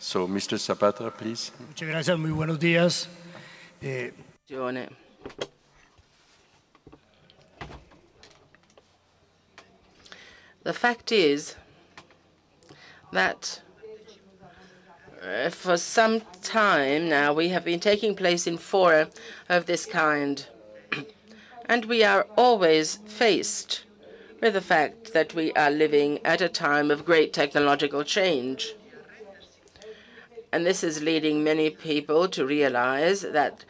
So, Mr. Zapata, please. Muchas gracias, muy buenos días. The fact is that for some time now we have been taking place in fora of this kind, and we are always faced with the fact that we are living at a time of great technological change. And this is leading many people to realize that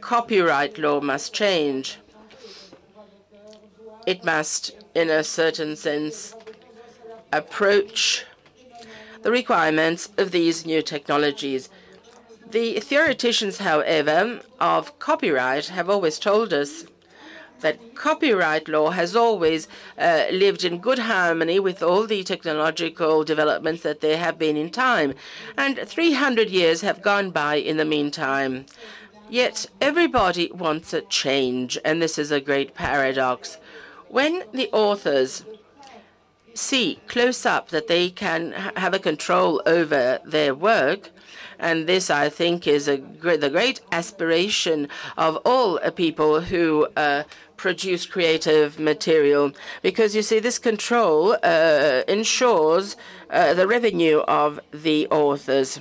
copyright law must change. It must, in a certain sense, approach the requirements of these new technologies. The theoreticians, however, of copyright have always told us that copyright law has always lived in good harmony with all the technological developments that there have been in time. And 300 years have gone by in the meantime. Yet everybody wants a change, and this is a great paradox. When the authors see close up that they can have a control over their work, and this, I think, is the great aspiration of all people who produce creative material, because you see, this control ensures the revenue of the authors,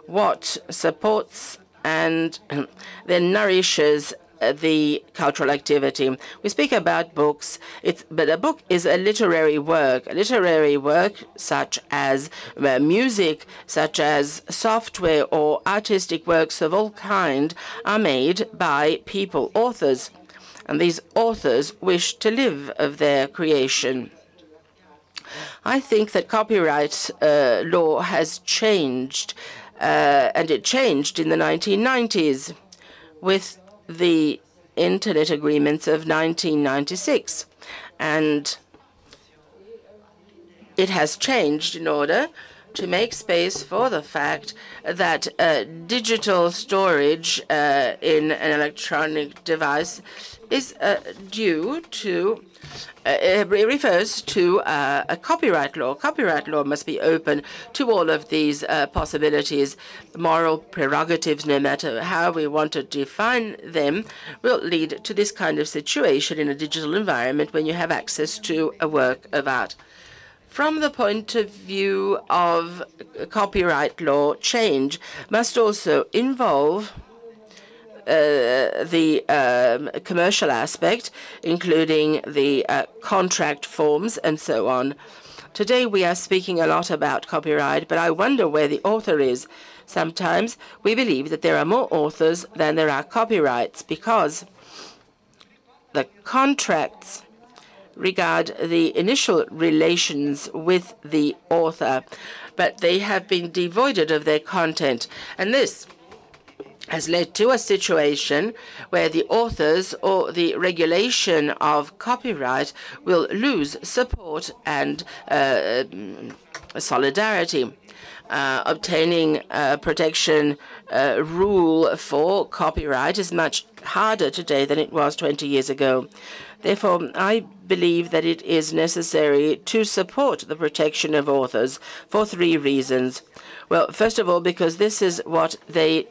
what supports and then nourishes the cultural activity. We speak about books, but a book is a literary work such as music, such as software or artistic works of all kind are made by people, authors. And these authors wish to live of their creation. I think that copyright law has changed, and it changed in the 1990s with the Internet agreements of 1996. And it has changed in order to make space for the fact that digital storage in an electronic device is due to, it refers to a copyright law. Copyright law must be open to all of these possibilities. Moral prerogatives, no matter how we want to define them, will lead to this kind of situation in a digital environment when you have access to a work of art. From the point of view of copyright law, change must also involve the commercial aspect, including the contract forms and so on. Today we are speaking a lot about copyright, but I wonder where the author is. Sometimes we believe that there are more authors than there are copyrights because the contracts regard the initial relations with the author, but they have been devoided of their content. And this has led to a situation where the authors or the regulation of copyright will lose support and solidarity. Obtaining protection rule for copyright is much harder today than it was 20 years ago. Therefore, I believe that it is necessary to support the protection of authors for 3 reasons. Well, first of all, because this is what they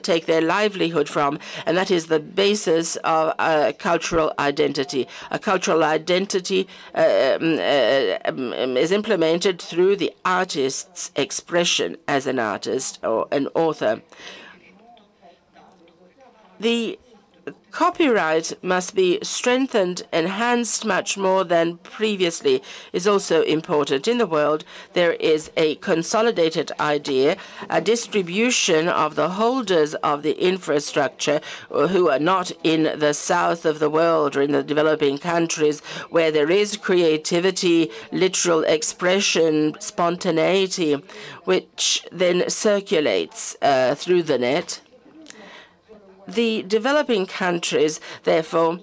take their livelihood from, and that is the basis of cultural identity. A cultural identity is implemented through the artist's expression as an artist or an author. The copyright must be strengthened, enhanced much more than previously is also important. In the world, there is a consolidated idea, a distribution of the holders of the infrastructure who are not in the south of the world or in the developing countries where there is creativity, literal expression, spontaneity, which then circulates through the net. The developing countries, therefore,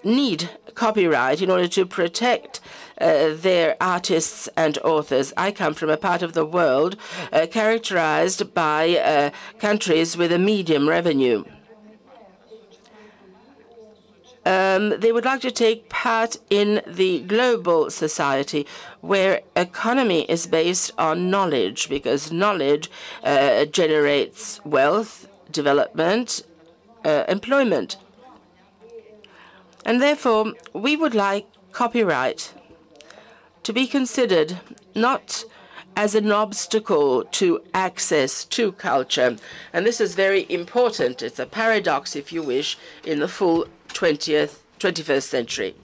need copyright in order to protect their artists and authors. I come from a part of the world characterized by countries with a medium revenue. They would like to take part in the global society where economy is based on knowledge, because knowledge generates wealth, development, employment. And therefore, we would like copyright to be considered not as an obstacle to access to culture. And this is very important. It's a paradox, if you wish, in the full 21st century.